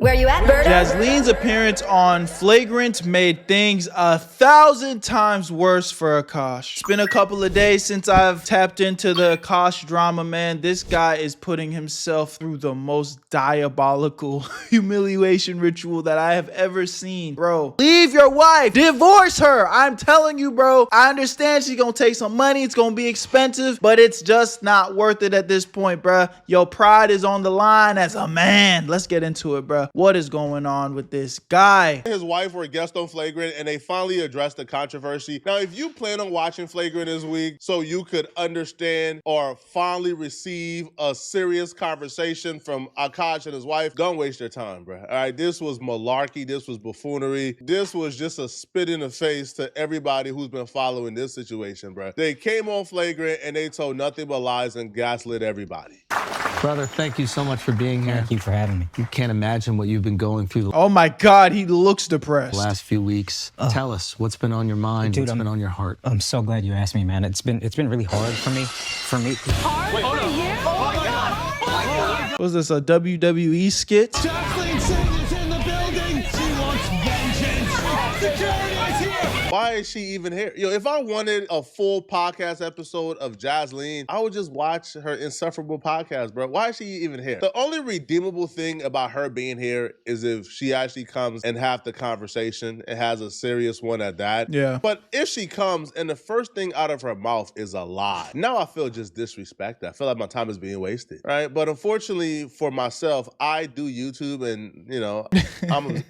Where you at, Berto? Jasleen's appearance on Flagrant made things 1,000 times worse for Akaash. It's been a couple of days since I've tapped into the Akaash drama, man. This guy is putting himself through the most diabolical humiliation ritual that I have ever seen. Bro, leave your wife, divorce her. I'm telling you, bro, I understand she's gonna take some money, it's gonna be expensive, but it's just not worth it at this point, bro. Your pride is on the line as a man. Let's get into it, bro. What is going on with this guy? His wife were a guest on Flagrant, and they finally addressed the controversy. Now, if you plan on watching Flagrant this week so you could understand or finally receive a serious conversation from Akaash and his wife, don't waste your time, bro. All right, this was malarkey. This was buffoonery. This was just a spit in the face to everybody who's been following this situation, bro. They came on Flagrant, and they told nothing but lies and gaslit everybody. Brother, thank you so much for being here. Thank you for having me. You can't imagine what you've been going through the Oh my God, he looks depressed. last few weeks. Tell us, what's been on your mind, Dude, what's been on your heart? I'm so glad you asked me, man. It's been really hard for me. Hard for you? Oh my God. Was this a WWE skit? Jasleen is in the building. She wants vengeance. Security is here. Why is she even here? Yo, if I wanted a full podcast episode of Jasleen, I would just watch her insufferable podcast, bro. Why is she even here? The only redeemable thing about her being here is if she actually comes and have the conversation and has a serious one at that. Yeah. But if she comes and the first thing out of her mouth is a lie, now I feel just disrespected. I feel like my time is being wasted, right? But unfortunately for myself, I do YouTube and, you know,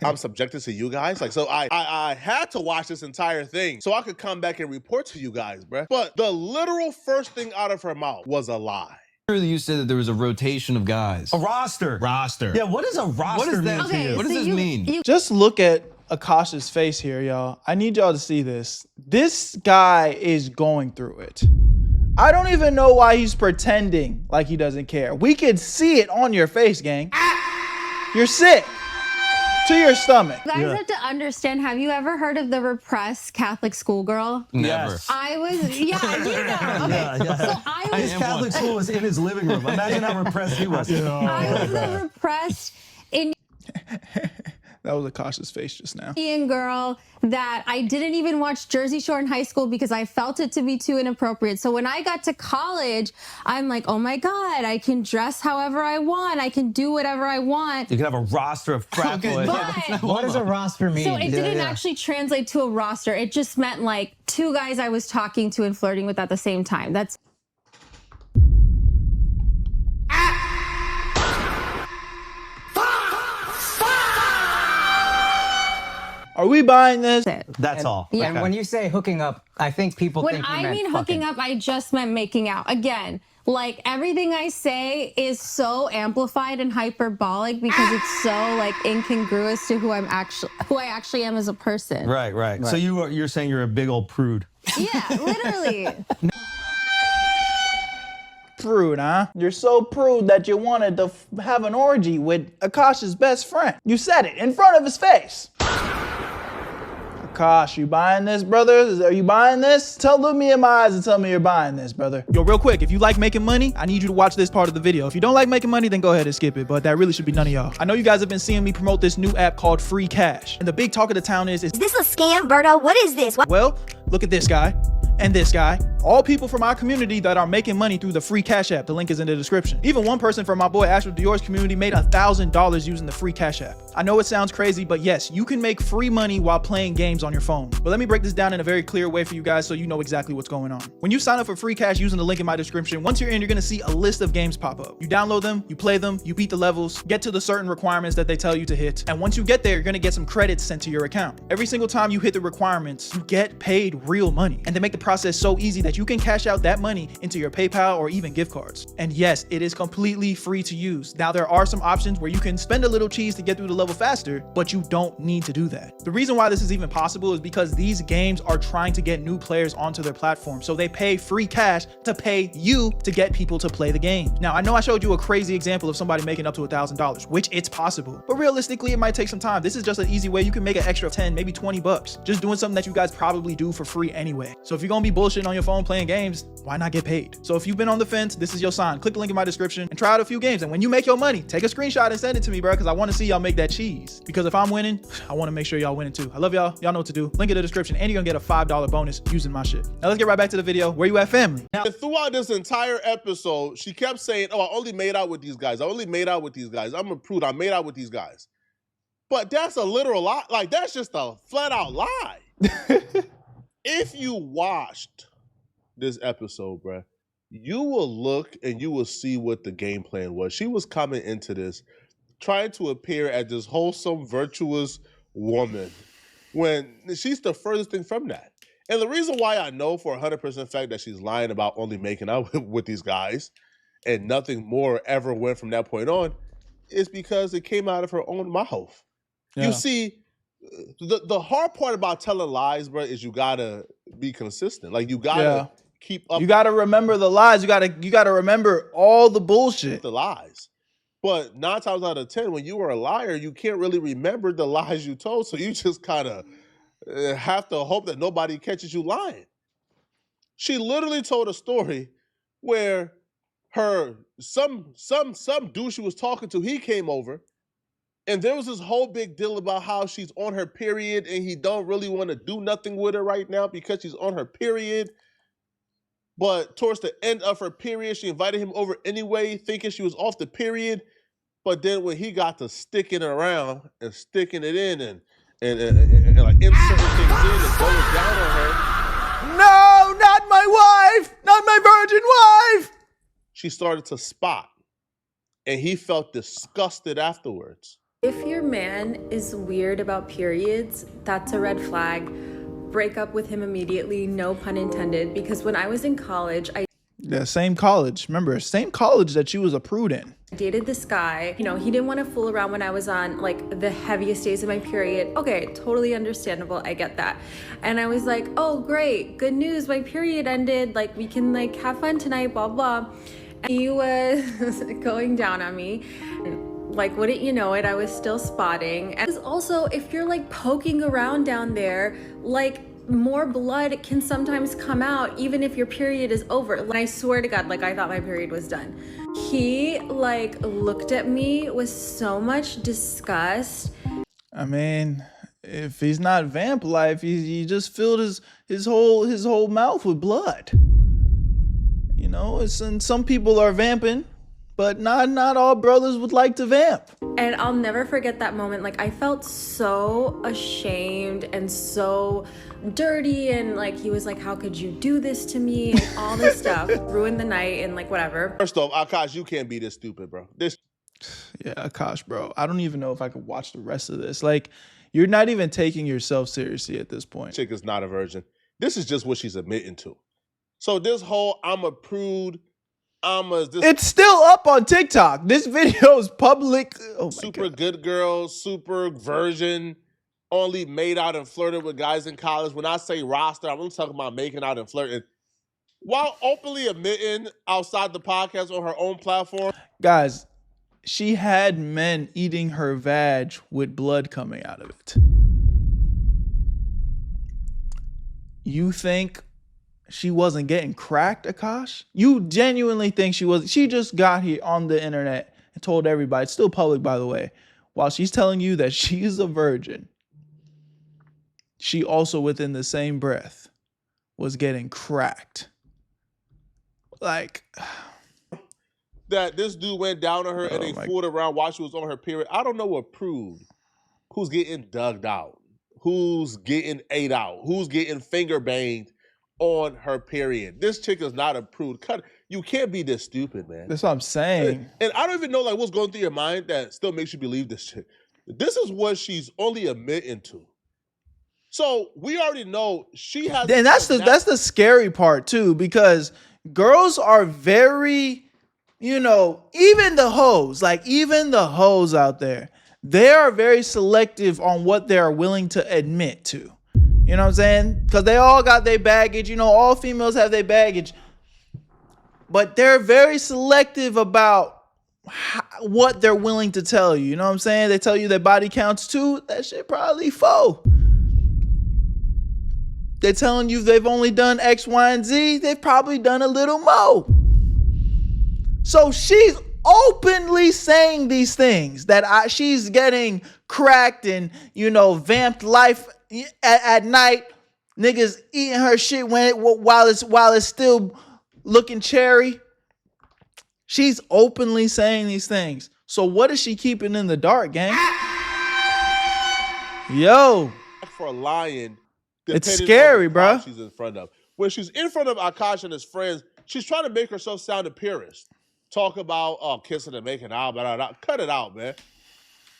I'm subjected to you guys. Like, so I had to watch this entire thing so I could come back and report to you guys, bruh. But the literal first thing out of her mouth was a lie. You said that there was a rotation of guys. A roster. Roster. Yeah, what does a roster What does that mean to Okay, you? What does so this mean? Just look at Akaash's face here, y'all. I need y'all to see this. This guy is going through it. I don't even know why he's pretending like he doesn't care. We can see it on your face, gang. You're sick to your stomach. You guys have to understand, have you ever heard of the repressed Catholic schoolgirl? Never. Yes. I was, yeah, you know. Okay, so I was, His Catholic school was in his living room. Imagine how repressed he was. I was the repressed That was Akaash's face just now. Indian girl that I didn't even watch Jersey Shore in high school because I felt it to be too inappropriate. So when I got to college, I'm like, oh my God, I can dress however I want. I can do whatever I want. You can have a roster of frat boys. But What does a roster mean? so it didn't actually translate to a roster. It just meant like two guys I was talking to and flirting with at the same time. That's Are we buying this? it. That's all. Yeah. And when you say hooking up, I think people When think you I meant mean fucking. hooking up, I just meant making out. Again, like everything I say is so amplified and hyperbolic because it's so like incongruous to who I actually am as a person. Right, right. So you're saying you're a big old prude. Yeah, literally. Prude, huh? You're so prude that you wanted to have an orgy with Akaash's best friend. You said it in front of his face. Akaash, you buying this, brother? Are you buying this? Look me in my eyes and tell me you're buying this, brother. Yo, real quick, if you like making money, I need you to watch this part of the video. If you don't like making money, then go ahead and skip it, but that really should be none of y'all. I know you guys have been seeing me promote this new app called Free Cash, and the big talk of the town is Is this a scam, Berto? What is this? well, look at this guy and this guy. All people from our community that are making money through the Free Cash app. The link is in the description. Even one person from my boy Astro Dior's community made $1,000 using the Free Cash app. I know it sounds crazy, but yes, you can make free money while playing games on your phone. But let me break this down in a very clear way for you guys so you know exactly what's going on. When you sign up for Free Cash using the link in my description, once you're in, you're gonna see a list of games pop up. You download them, you play them, you beat the levels, get to the certain requirements that they tell you to hit. And once you get there, you're gonna get some credits sent to your account. Every single time you hit the requirements, you get paid real money. And they make the process so easy that you can cash out that money into your PayPal or even gift cards. And yes, it is completely free to use. Now, there are some options where you can spend a little cheese to get through the level faster, but you don't need to do that. The reason why this is even possible is because these games are trying to get new players onto their platform. So they pay free cash to pay you to get people to play the game. Now, I know I showed you a crazy example of somebody making up to $1,000, which it's possible, but realistically, it might take some time. This is just an easy way you can make an extra 10, maybe 20 bucks, just doing something that you guys probably do for free anyway. So if you're gonna gonna be bullshitting on your phone playing games, why not get paid? So if you've been on the fence, this is your sign. Click the link in my description and try out a few games. And when you make your money, take a screenshot and send it to me, bro, because I want to see y'all make that cheese. Because if I'm winning, I want to make sure y'all winning too. I love y'all. Y'all know what to do. Link in the description, and you're gonna get a $5 bonus using my shit. Now let's get right back to the video. Where you at, family? Now, and throughout this entire episode, she kept saying, oh, I only made out with these guys. I only made out with these guys. I'm a prude. I made out with these guys. But that's a literal lie. Like, that's just a flat out lie. If you watched this episode, bruh, you will look and you will see what the game plan was. She was coming into this trying to appear as this wholesome, virtuous woman when she's the furthest thing from that. And the reason why I know for 100% fact that she's lying about only making out with these guys and nothing more ever went from that point on is because it came out of her own mouth. Yeah. You see, the hard part about telling lies, bro, is you gotta be consistent. Like, you gotta keep up. You gotta remember the lies. You gotta remember all the bullshit. The lies. But 9 times out of 10, when you are a liar, you can't really remember the lies you told. So you just kind of have to hope that nobody catches you lying. She literally told a story where some dude she was talking to, he came over. And there was this whole big deal about how she's on her period and he don't really want to do nothing with her right now because she's on her period. But towards the end of her period, she invited him over anyway, thinking she was off the period. But then when he got to sticking around and sticking it in and like inserting things in and going down on her. No, not my wife, not my virgin wife. She started to spot and he felt disgusted afterwards. If your man is weird about periods, that's a red flag. Break up with him immediately, no pun intended, because when I was in college, Yeah, same college. Remember, same college that you was a prude in. I dated this guy. You know, he didn't want to fool around when I was on like the heaviest days of my period. Okay, totally understandable. I get that. And I was like, oh, great. Good news. My period ended. Like, we can like have fun tonight, blah, blah. And he was going down on me. Like, wouldn't you know it, I was still spotting. And also, if you're like poking around down there, like more blood can sometimes come out even if your period is over. And I swear to God, like I thought my period was done. He like looked at me with so much disgust. I mean, if he's not vamp life, he just filled his whole mouth with blood. You know, and some people are vamping, but not all brothers would like to vamp. And I'll never forget that moment. Like, I felt so ashamed and so dirty, and like he was like, how could you do this to me, and all this stuff. Ruined the night and like whatever. First off, Akaash, you can't be this stupid, bro. Yeah, Akaash, bro, I don't even know if I could watch the rest of this. Like, you're not even taking yourself seriously at this point. Chick is not a virgin. This is just what she's admitting to. So this whole I'm a prude, it's still up on TikTok. This video is public. Oh my super God. Good girl, super virgin, only made out and flirted with guys in college. When I say roster, I'm only talking about making out and flirting. While openly admitting outside the podcast on her own platform. Guys, she had men eating her vag with blood coming out of it. You think she wasn't getting cracked, Akaash? You genuinely think she was? She just got here on the internet and told everybody, it's still public by the way, while she's telling you that she's a virgin, she also within the same breath was getting cracked. Like, that this dude went down on her and they fooled around while she was on her period. I don't know a prude who's getting dug out, who's getting ate out, who's getting finger banged on her period. This chick is not a prude. You can't be this stupid, man. That's what I'm saying. And I don't even know like what's going through your mind that still makes you believe this shit. This is what she's only admitting to. So we already know she has. And that's the scary part too, because girls are very, you know, even the hoes out there, they are very selective on what they are willing to admit to. You know what I'm saying? Because they all got their baggage. You know, all females have their baggage. But they're very selective about what they're willing to tell you. You know what I'm saying? They tell you their body counts 2. That shit probably 4. they're telling you they've only done X, Y, and Z. They've probably done a little more. So she's openly saying these things that she's getting cracked and, vamped life at night. Niggas eating her shit while it's still looking cherry. She's openly saying these things. So what is she keeping in the dark, gang? Yo. For lying. It's scary, bro. She's in front of. When she's in front of Akaash and his friends, she's trying to make herself sound a purist. Talk about kissing and making out, blah, blah, blah. Cut it out, man.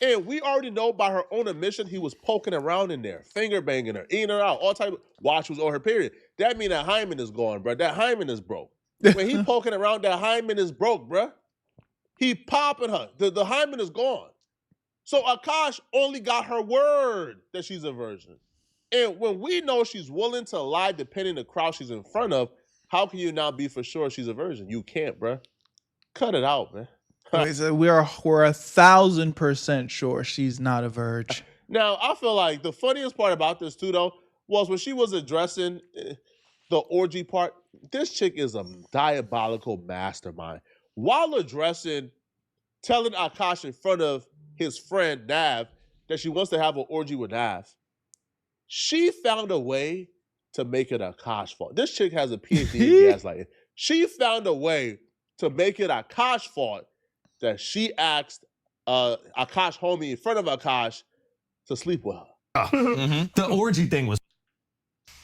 And we already know by her own admission, he was poking around in there, finger banging her, eating her out, all type of, while she was on her period. That mean that hymen is gone, bro. That hymen is broke. When he poking around, that hymen is broke, bro. He popping her. The hymen is gone. So Akaash only got her word that she's a virgin. And when we know she's willing to lie depending the crowd she's in front of, how can you now be for sure she's a virgin? You can't, bro. Cut it out, man. So we're 1,000% sure she's not a virgin. Now, I feel like the funniest part about this, too, though, was when she was addressing the orgy part. This chick is a diabolical mastermind. While telling Akaash in front of his friend Nav that she wants to have an orgy with Nav, she found a way to make it Akaash's fault. This chick has a PhD in gaslighting. She found a way to make it Akaash's fault that she asked Akaash homie in front of Akaash to sleep with her. The orgy thing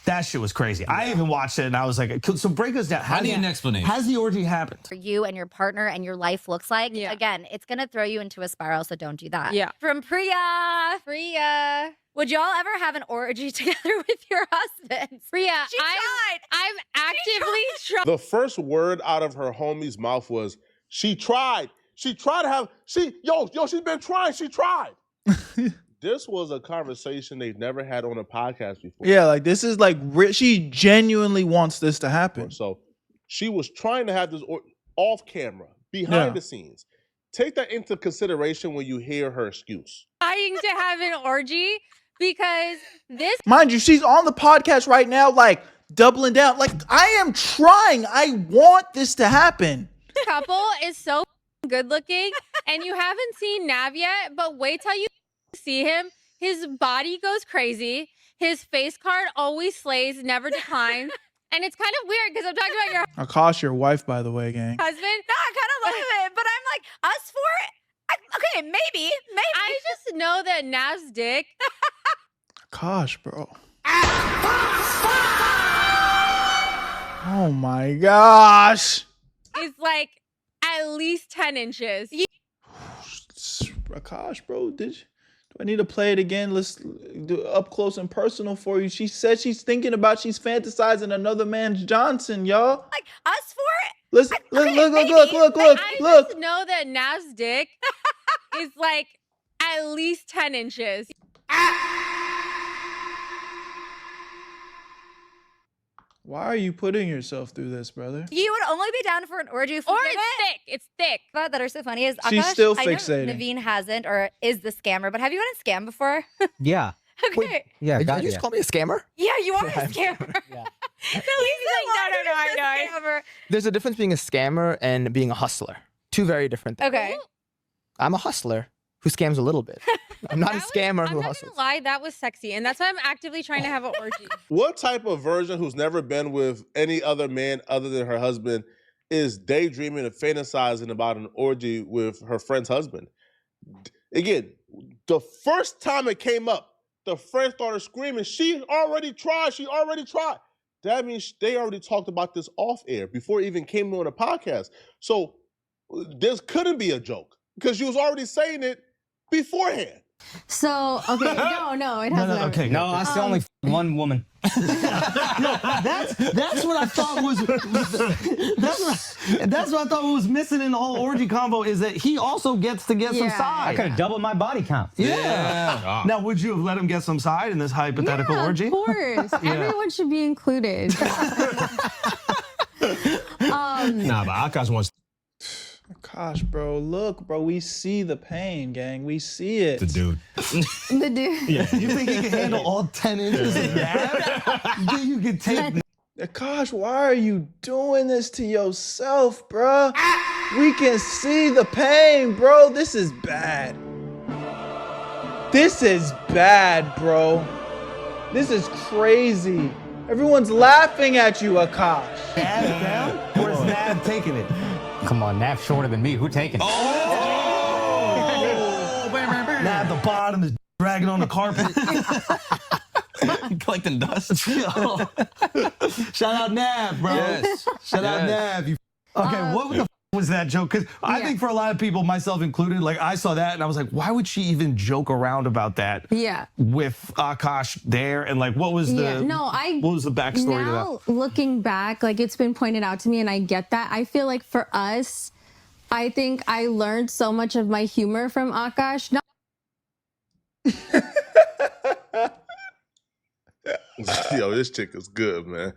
that shit was crazy. Yeah. I even watched it and I was like, so break us down. I need an explanation. How's the orgy happened? For you and your partner and your life looks like, again, it's going to throw you into a spiral, so don't do that. Yeah. From Priya. Would y'all ever have an orgy together with your husbands? Priya, She tried. I'm actively trying. The first word out of her homie's mouth was, she tried. She tried to have, she's been trying. She tried. This was a conversation they've never had on a podcast before. Yeah, like this is like, she genuinely wants this to happen. So she was trying to have this off camera, behind the scenes. Take that into consideration when you hear her excuse. Trying to have an orgy because this. Mind you, she's on the podcast right now, like doubling down. Like, I am trying. I want this to happen. Couple is so good looking, and you haven't seen Nav yet, but wait till you see him. His body goes crazy. His face card always slays, never declines. And it's kind of weird because I'm talking about your Akaash, your wife, by the way, gang. husband. No, I kind of love it, but I'm like, us for it? Okay, maybe. I just know that Nav's dick. Akaash, bro. Oh my gosh. Is like at least 10 inches. Akaash, bro, do I need to play it again? Let's do up close and personal for you. She said she's fantasizing another man's Johnson, y'all. Like, us for it? Listen, look. I just know that Nav's dick is like at least 10 inches. Why are you putting yourself through this, brother? You would only be down for an orgy if we Or did it's it. thick. It's thick. But that are so funny is She's Akaash, still I know fixating. Naveen hasn't or is the scammer, but have you been a scam before? Yeah. Okay. Yeah. Did you just call me a scammer? Yeah, you are a scammer. Yeah. No, he's like, no, I know. There's a difference being a scammer and being a hustler. Two very different things. Okay. I'm a hustler who scams a little bit. I'm not a scammer who I'm not hustles. gonna lie, that was sexy. And that's why I'm actively trying to have an orgy. What type of virgin who's never been with any other man other than her husband is daydreaming and fantasizing about an orgy with her friend's husband? Again, the first time it came up, the friend started screaming, she already tried. That means they already talked about this off air before it even came on a podcast. So this couldn't be a joke because you was already saying it beforehand. So, okay, no, it hasn't. Okay, no, I still only one woman. That's what I thought was that's what I thought was missing in the whole orgy combo is that he also gets to get some I side. could have doubled my body count. Yeah. Now, would you have let him get some side in this hypothetical orgy? Of course. Everyone should be included. Nah, but Akaash wants. Gosh, bro, look, bro, we see the pain, gang. We see it. The dude. The dude. Yeah. You think he can handle all 10 inches of that? You think you can take... Gosh, why are you doing this to yourself, bro? We can see the pain, bro. This is bad. This is bad, bro. This is crazy. Everyone's laughing at you, Akaash. Nav down? Or is Nav taking it? Come on, Nav's shorter than me. Who taking it? Nav, the bottom is dragging on the carpet. Collecting dust. Shout out Nav, bro. Yes. Shout out Nav. You okay, what the was that joke? Because I think for a lot of people, myself included, like I saw that and I was like, why would she even joke around about that? Yeah. With Akaash there, and like, what was the what was the backstory to that? Now looking back, like it's been pointed out to me, and I get that. I feel like for us, I think I learned so much of my humor from Akaash. Yo, this chick is good, man.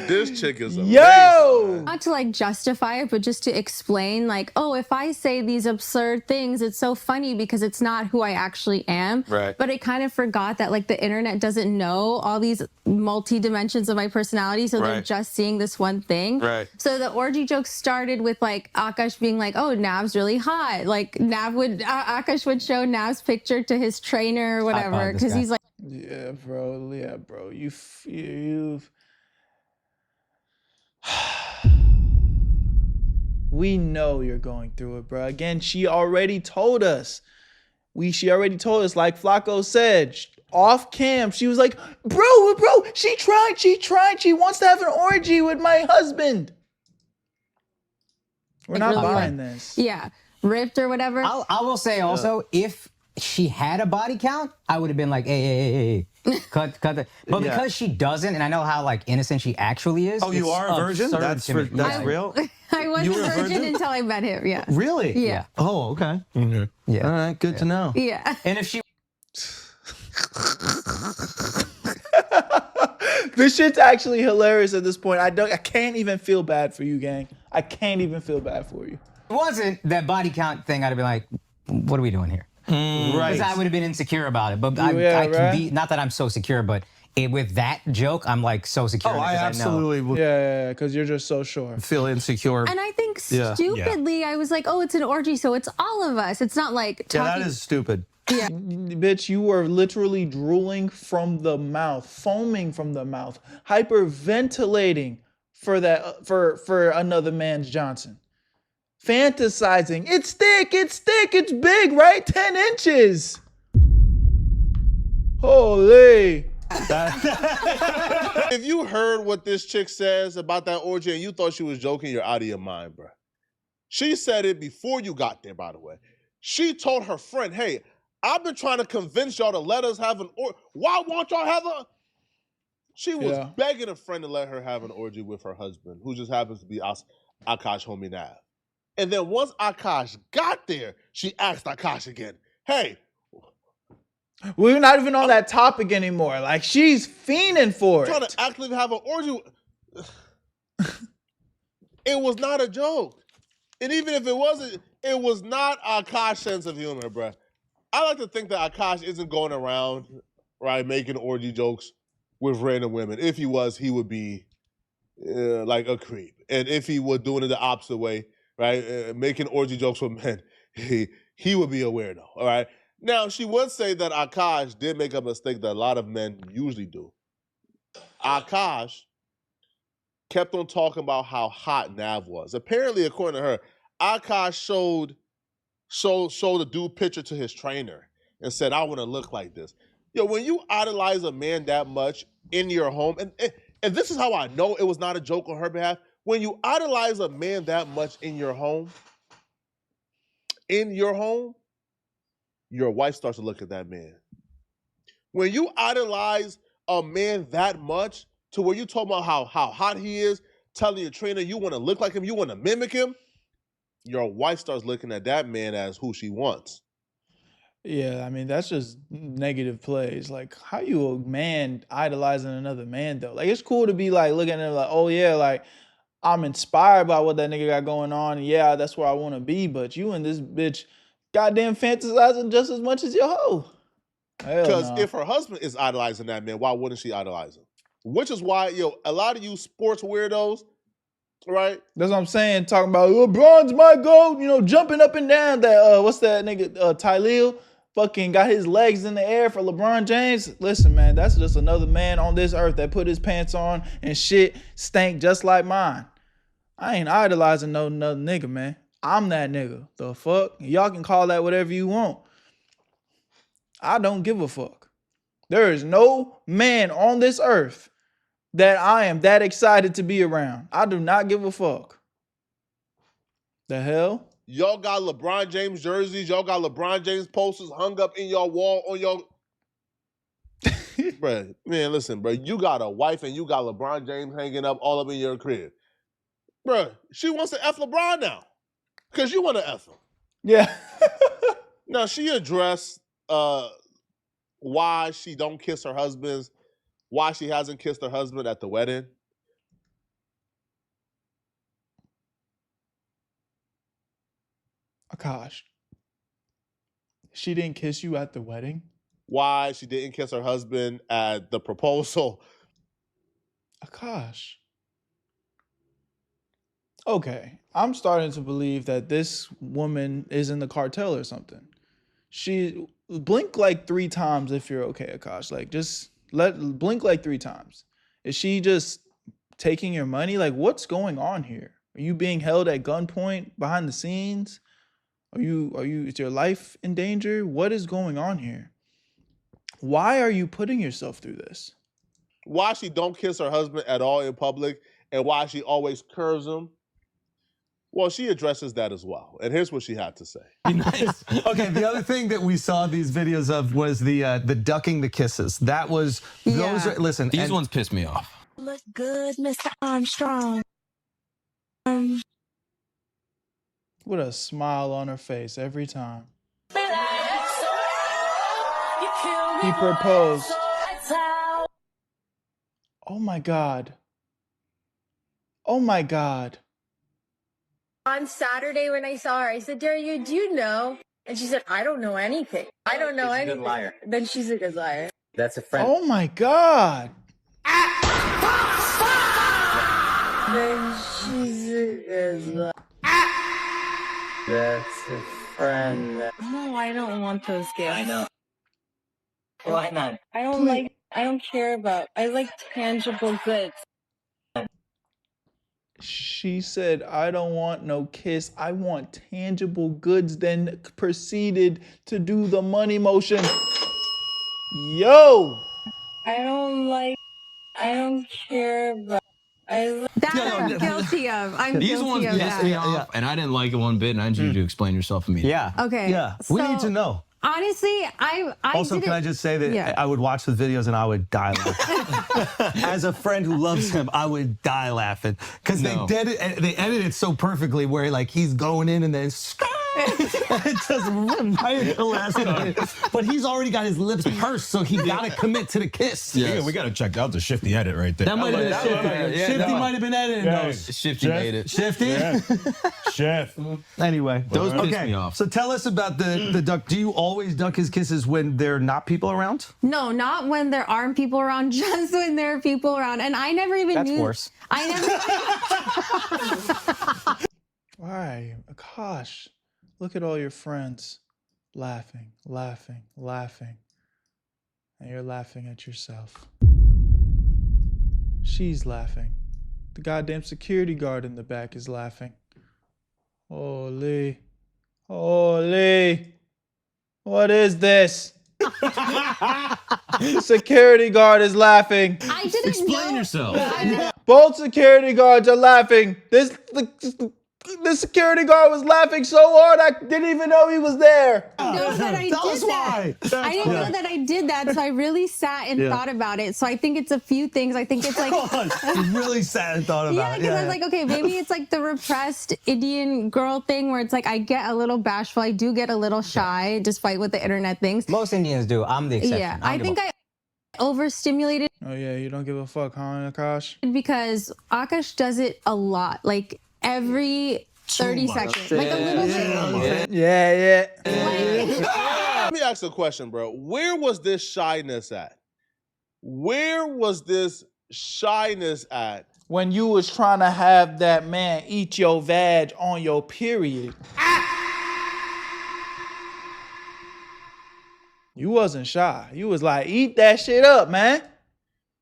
This chick is amazing. Yo! Not to like justify it, but just to explain, like, oh, if I say these absurd things, it's so funny because it's not who I actually am. Right. But I kind of forgot that like the internet doesn't know all these multi-dimensions of my personality, so they're just seeing this one thing. Right. So the orgy joke started with like Akaash being like, oh, Nav's really hot. Like Akaash would show Nav's picture to his trainer or whatever, because he's like, Yeah, bro. You've we know you're going through it, bro. Again, she already told us. She already told us, like Flacco said, off cam, she was like, bro, she tried. She wants to have an orgy with my husband. We're not really buying this. yeah, ripped or whatever. I will say also, if she had a body count, I would have been like, hey, cut the. But because she doesn't, and I know how like innocent she actually is. Oh, you are a virgin? That's real? I was a virgin until I met him, yeah. Really? Yeah. Oh, okay. Yeah. All right, good to know. Yeah. And if she This shit's actually hilarious at this point. I can't even feel bad for you, gang. I can't even feel bad for you. wasn't that body count thing, I'd have been like, what are we doing here? Right. Because I would have been insecure about it. But I can be, not that I'm so secure, but with that joke, I'm like so secure. Oh, I absolutely would. Yeah, because you're just so sure. Feel insecure. And I think stupidly, I was like, oh, it's an orgy, so it's all of us. It's not like talking. Yeah, that is stupid. Yeah. Bitch, you were literally drooling from the mouth, foaming from the mouth, hyperventilating for another man's Johnson. Fantasizing. It's thick, it's big, right? 10 inches. Holy. If you heard what this chick says about that orgy and you thought she was joking, you're out of your mind, bro. She said it before you got there, by the way. She told her friend, hey, I've been trying to convince y'all to let us have an orgy. Why won't y'all have a... She was begging a friend to let her have an orgy with her husband, who just happens to be Akaash homie Nav. And then once Akaash got there, she asked Akaash again, hey... We're not even on that topic anymore. Like, she's fiending for it. Trying to actively have an orgy. It was not a joke. And even if it wasn't, it was not Akaash's sense of humor, bruh. I like to think that Akaash isn't going around, right, making orgy jokes with random women. If he was, he would be like a creep. And if he were doing it the opposite way, right, making orgy jokes with men, he would be a weirdo, all right? Now, she would say that Akaash did make a mistake that a lot of men usually do. Akaash kept on talking about how hot Nav was. Apparently, according to her, Akaash showed a dude picture to his trainer and said, I want to look like this. Yo, when you idolize a man that much in your home, and this is how I know it was not a joke on her behalf, when you idolize a man that much in your home, your wife starts to look at that man. When you idolize a man that much to where you talk about how hot he is, telling your trainer you want to look like him, you want to mimic him, your wife starts looking at that man as who she wants. Yeah, I mean, that's just negative plays. Like, how you a man idolizing another man, though? Like, it's cool to be like looking at it like, oh yeah, like I'm inspired by what that nigga got going on. And yeah, that's where I want to be. But you and this bitch goddamn fantasizing just as much as your hoe. Because Hell no. if her husband is idolizing that man, why wouldn't she idolize him? Which is why, a lot of you sports weirdos, right? That's what I'm saying. Talking about LeBron's my GOAT, jumping up and down. That what's that nigga Tyleel fucking got his legs in the air for LeBron James. Listen, man, that's just another man on this earth that put his pants on and shit stank just like mine. I ain't idolizing no another nigga, man. I'm that nigga. The fuck? Y'all can call that whatever you want. I don't give a fuck. There is no man on this earth that I am that excited to be around. I do not give a fuck. The hell? Y'all got LeBron James jerseys. Y'all got LeBron James posters hung up in your wall on your... Bruh, man, listen, bruh. You got a wife and you got LeBron James hanging up all up in your crib. Bruh, she wants to F LeBron now. Because you want to F him. Yeah. Now, she addressed why she don't kiss her husbands, why she hasn't kissed her husband at the wedding. Akaash, she didn't kiss you at the wedding? Why she didn't kiss her husband at the proposal. Akaash. Okay, I'm starting to believe that this woman is in the cartel or something. She blink like 3 times if you're okay, Akaash. Like just blink like 3 times. Is she just taking your money? Like what's going on here? Are you being held at gunpoint behind the scenes? Is your life in danger? What is going on here? Why are you putting yourself through this? Why she don't kiss her husband at all in public and why she always curves him. Well, she addresses that as well. And here's what she had to say. Nice. Okay, the other thing that we saw these videos of was the ducking the kisses. That was, those are, listen. These ones piss me off. Look good, Mr. Armstrong. With a smile on her face every time. He proposed. Oh my God. Oh my God. On Saturday when I saw her, I said, Daria, do you know? And she said, I don't know anything. I don't know anything. She's a good liar. Then she's a good liar. That's a friend. Oh my God. Then she's a good liar. That's a friend. No, I don't want those gifts. I know. Why not? I don't care about, I like tangible goods. She said, I don't want no kiss. I want tangible goods, then proceeded to do the money motion. Yo! I don't care about, That I'm guilty of. I'm These ones guilty of pissed me that. off, and I didn't like it one bit, and I need you to explain yourself immediately. Yeah. Okay. Yeah. We need to know. Honestly, I Also, didn't, can I just say that I would watch the videos and I would die laughing. As a friend who loves him, I would die laughing because they edited it so perfectly where like he's going in and then it just right at the last minute. But he's already got his lips pursed, so he got to commit to the kiss. Yes. Yeah, we got to check out the Shifty edit right there. That might have been a Shifty. Shifty Might have been editing those. Shifty made it. Shifty? Chef. Anyway. Those piss me off. So tell us about the duck. Do you always duck his kisses when there are not people around? No, not when there aren't people around, just when there are people around. And I never even knew. That's worse. I never. Why? Gosh, look at all your friends laughing, laughing, laughing. And you're laughing at yourself. She's laughing. The goddamn security guard in the back is laughing. Holy. Holy. What is this? The security guard is laughing. I didn't Explain yourself. Both security guards are laughing. The security guard was laughing so hard I didn't even know he was there. I didn't know that I did that. I didn't know that I did that, so I really sat and thought about it. So I think it's a few things. I think it's like You really sat and thought about it. because I was like, okay, maybe it's like the repressed Indian girl thing where it's like I get a little bashful, I do get a little shy, despite what the internet thinks. Most Indians do. I'm the exception. Yeah, I think I overstimulated Oh yeah, you don't give a fuck, huh, Akaash? Because Akaash does it a lot, like every 30 seconds, like a little bit. Yeah. Let me ask a question, bro. Where was this shyness at? Where was this shyness at? When you was trying to have that man eat your vag on your period. You wasn't shy. You was like, eat that shit up, man.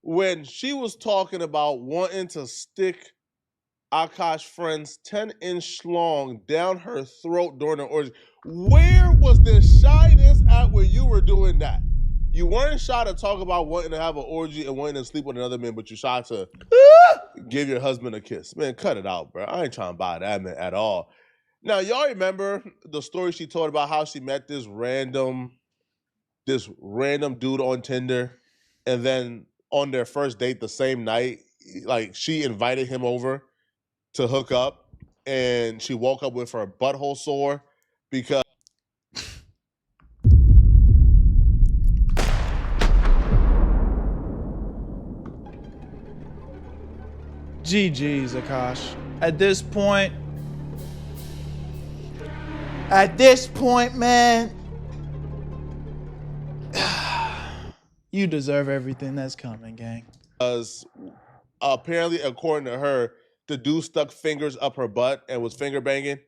When she was talking about wanting to stick Akaash friend's 10-inch schlong down her throat during the orgy, where was the shyness at when you were doing that? You weren't shy to talk about wanting to have an orgy and wanting to sleep with another man, but you shy to give your husband a kiss. Man, cut it out, bro. I ain't trying to buy that, man, at all. Now, y'all remember the story she told about how she met this random dude on Tinder, and then on their first date the same night, like she invited him over to hook up, and she woke up with her butthole sore because GG's, Akaash. At this point, man, you deserve everything that's coming, gang. Because apparently, according to her, the dude stuck fingers up her butt and was finger banging.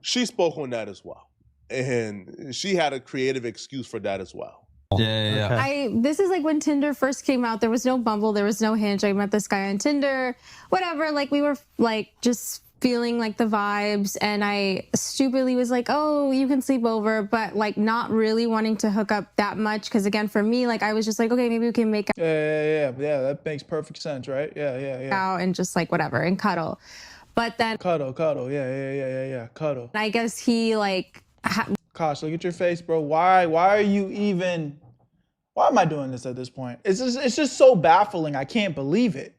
She spoke on that as well, and she had a creative excuse for that as well. Yeah. This is like when Tinder first came out. There was no Bumble, there was no Hinge. I met this guy on Tinder, whatever. Like we were like just feeling like the vibes, and I stupidly was like, oh, you can sleep over, but like not really wanting to hook up that much, because again, for me, like I was just like, okay, maybe we can make Yeah, that makes perfect sense, right? Yeah. out and just like whatever and cuddle. But then Cuddle, yeah, cuddle. I guess he like Akaash, look at your face, bro. Why are you even? Why am I doing this at this point? It's just so baffling. I can't believe it.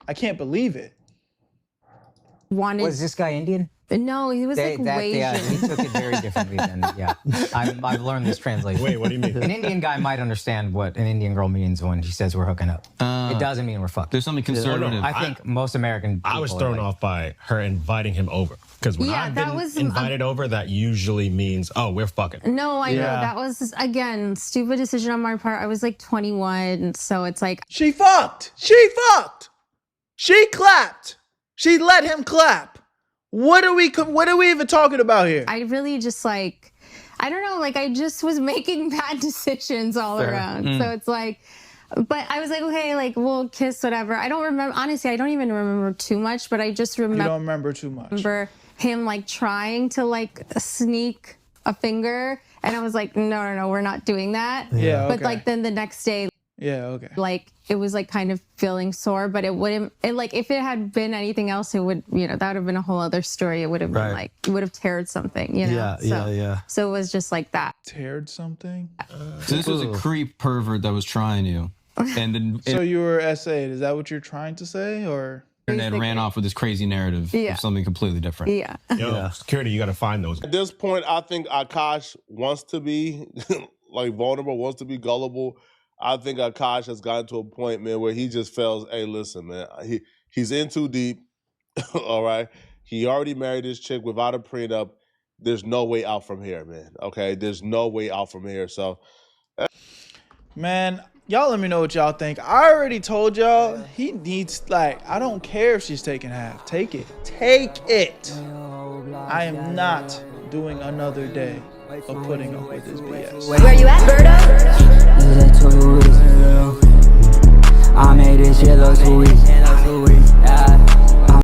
wanted. Was this guy Indian? No, he was like way. Yeah, he took it very differently than, yeah. I've learned this translation. Wait, what do you mean? An Indian guy might understand what an Indian girl means when she says we're hooking up. It doesn't mean we're fucked. There's something conservative. I think most American people I was thrown off by her inviting him over. Because when Yeah, I've that been was, invited over, that usually means, oh, we're fucking. No, I know. That was, again, stupid decision on my part. I was like 21, so it's like. She fucked. She clapped. She let him clap. What are we even talking about here? I really just like, I don't know, like I just was making bad decisions all around. So it's like, but I was like, okay, like we'll kiss, whatever. I don't remember, honestly, I don't even remember too much, but I just remember. You don't remember too much. Remember him like trying to like sneak a finger, and I was like, no, we're not doing that. Yeah, But like then the next day, yeah, okay. like it was like kind of feeling sore, but it wouldn't, like if it had been anything else, it would, that would have been a whole other story. It would have been like, it would have teared something, Yeah. So it was just like that. Teared something? So this was a creep pervert that was trying you. And then So you were SA'd. Is that what you're trying to say, or? internet ran off with this crazy narrative of something completely different. Yeah. Yo, security, you got to find those. At this point, I think Akaash wants to be like vulnerable, wants to be gullible. I think Akaash has gotten to a point, man, where he just feels, hey, listen, man, he's in too deep, all right? He already married this chick without a prenup. There's no way out from here, man, okay? There's no way out from here, so. Man, y'all let me know what y'all think. I already told y'all he needs, like, I don't care if she's taking half. Take it. Take it. I am not doing another day of putting up with this BS. Where you at, Berto? I made this shit look sweet.